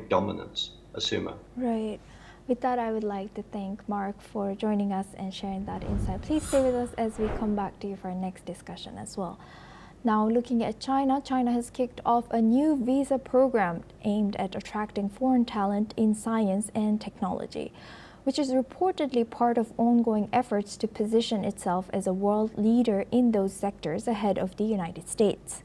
economic dominance. Asuma. Right. With that, I would like to thank Mark for joining us and sharing that insight. Please stay with us as we come back to you for our next discussion as well. Now, looking at China, China has kicked off a new visa program aimed at attracting foreign talent in science and technology, which is reportedly part of ongoing efforts to position itself as a world leader in those sectors ahead of the United States.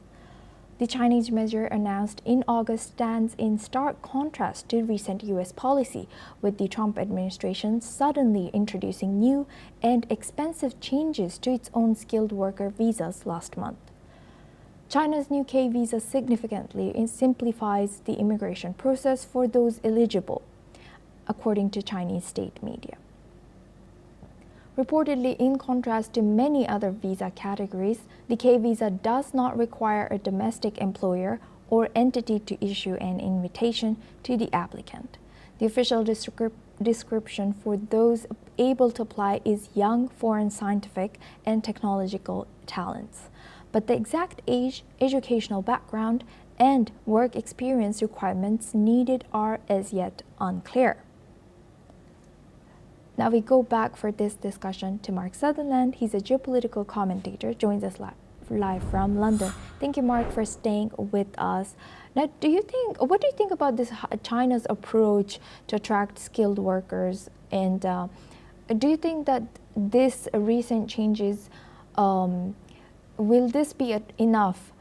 The Chinese measure announced in August stands in stark contrast to recent U.S. policy, with the Trump administration suddenly introducing new and expensive changes to its own skilled worker visas last month. China's new K visa significantly simplifies the immigration process for those eligible, according to Chinese state media. Reportedly, in contrast to many other visa categories, the K visa does not require a domestic employer or entity to issue an invitation to the applicant. The official description for those able to apply is young foreign scientific and technological talents. But the exact age, educational background, and work experience requirements needed are as yet unclear. Now we go back for this discussion to Mark Sutherland. He's a geopolitical commentator, joins us live from London. Thank you, Mark, for staying with us. Now, what do you think about this China's approach to attract skilled workers? And do you think that this recent changes, will this be enough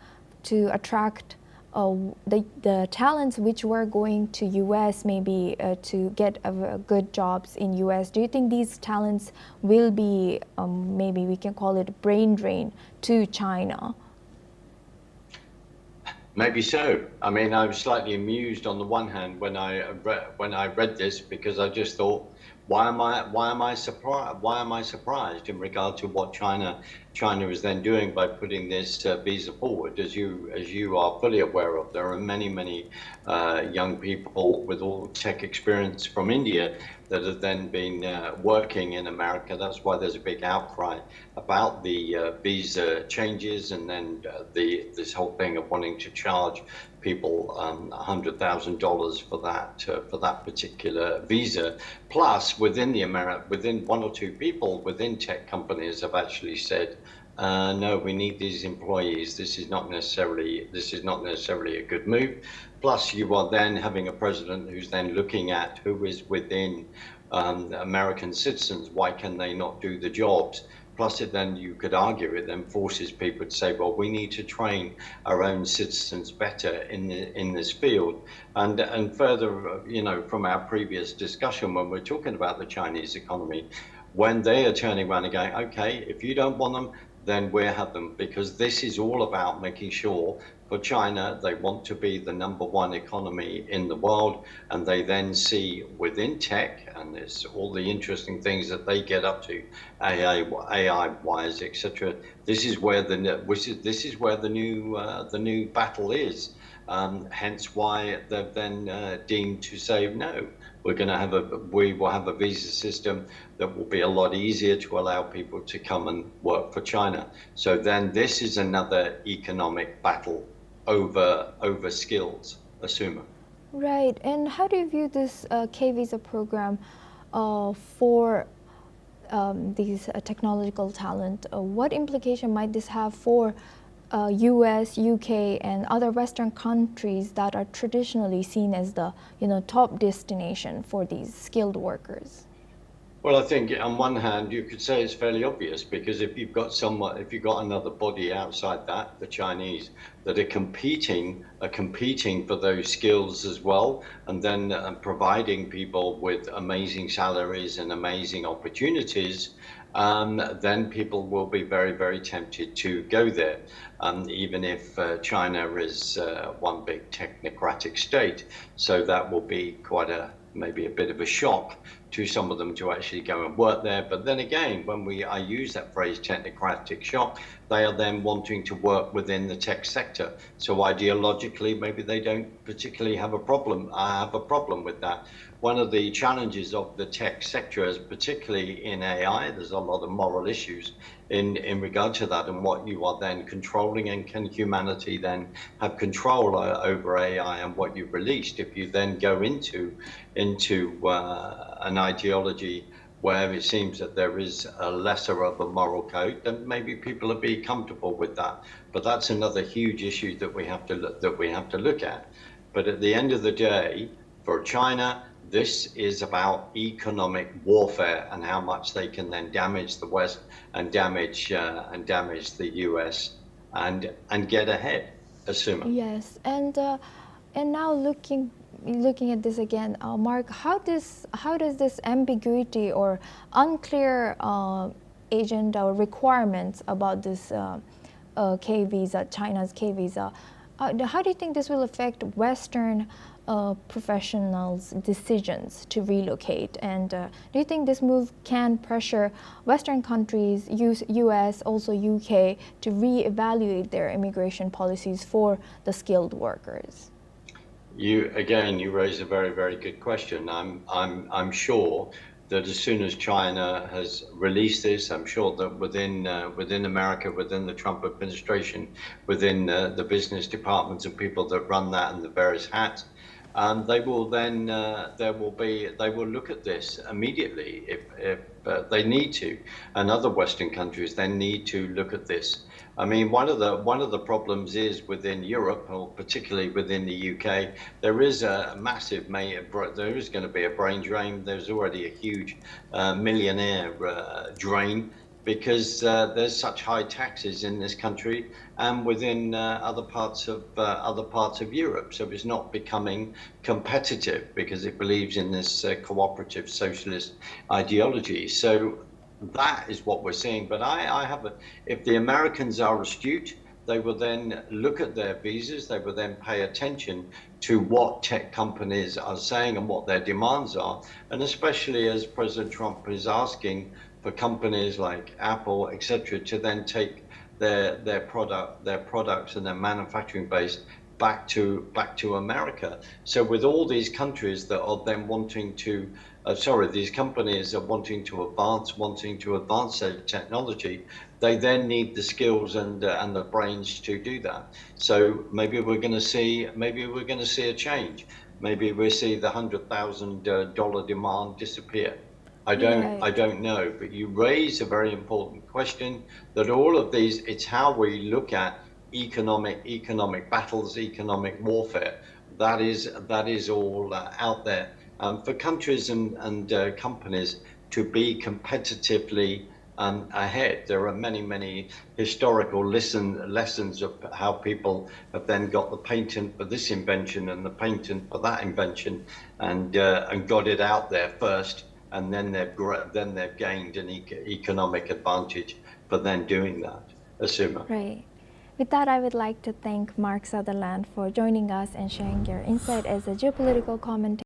to attract the talents which were going to U.S. maybe to get good jobs in U.S.? Do you think these talents will be, maybe we can call it brain drain to China? Maybe so. I mean, I was slightly amused on the one hand when I read this, because I just thought, why am I surprised in regard to what China is then doing by putting this visa forward? As you are fully aware of, there are many young people with all tech experience from India that have then been working in America. That's why there's a big outcry about the visa changes, and then this whole thing of wanting to charge people $100,000 for that particular visa. Plus, within one or two people within tech companies have actually said, no, we need these employees. This is not necessarily a good move. Plus, you are then having a president who's then looking at who is within American citizens. Why can they not do the jobs? Plus, then you could argue it then forces people to say, well, we need to train our own citizens better in this field. And further, from our previous discussion, when we're talking about the Chinese economy, when they are turning around and going, okay, if you don't want them, then we'll have them, because this is all about making sure for China, they want to be the #1 economy in the world, and they then see within tech, and there's all the interesting things that they get up to, AI wise, etc. This is where the new battle is. Hence why they've then deemed to say no. We will have a visa system that will be a lot easier to allow people to come and work for China. So then this is another economic battle over skills, Asuma. Right. And how do you view this K visa program for these technological talent? What implication might this have for US, UK, and other Western countries that are traditionally seen as the top destination for these skilled workers? Well, I think on one hand you could say it's fairly obvious, because if you've got another body outside that, the Chinese, that are competing for those skills as well, and then providing people with amazing salaries and amazing opportunities, then people will be very tempted to go there. Even if China is one big technocratic state, so that will be maybe a bit of a shock some of them to actually go and work there. But then again, when I use that phrase technocratic shock, they are then wanting to work within the tech sector. So ideologically, maybe they don't particularly have a problem. I have a problem with that. One of the challenges of the tech sector is particularly in AI, there's a lot of moral issues in regard to that and what you are then controlling, and can humanity then have control over AI and what you've released. If you then go into an ideology where it seems that there is a lesser of a moral code, then maybe people will be comfortable with that. But that's another huge issue that we have to look at. But at the end of the day, for China, this is about economic warfare and how much they can then damage the West and damage the US and get ahead. Assuming. Yes, and now looking at this again, Mark, how does this ambiguity or unclear agenda or requirements about this K visa, China's K visa, how do you think this will affect Western professionals' decisions to relocate? And do you think this move can pressure Western countries, US, also UK, to reevaluate their immigration policies for the skilled workers? You raise a very, very good question. I'm sure that as soon as China has released this, I'm sure that within America, within the Trump administration, within the business departments and people that run that and the various hats, they will then they will look at this immediately if they need to, and other Western countries then need to look at this. I mean, one of the problems is within Europe, or particularly within the UK, there is a massive there is going to be a brain drain. There's already a huge millionaire drain, because there's such high taxes in this country and within other parts of Europe. So it's not becoming competitive because it believes in this cooperative socialist ideology. So that is what we're seeing. But if the Americans are astute, they will then look at their visas, they will then pay attention to what tech companies are saying and what their demands are. And especially as President Trump is asking for companies like Apple, etc., to then take their products and their manufacturing base back to America. So with all these countries that are then wanting to, these companies are wanting to advance their technology, they then need the skills and the brains to do that. So maybe we're going to see a change. Maybe we'll see the $100,000 demand disappear. I don't know, but you raise a very important question, that all of these, it's how we look at economic battles, economic warfare. That is all out there for countries and companies to be competitively ahead. There are many historical lessons of how people have then got the patent for this invention and the patent for that invention, and got it out there first. And then they've gained an economic advantage for then doing that. Assuma. Right. With that, I would like to thank Mark Sutherland for joining us and sharing your insight as a geopolitical commentator.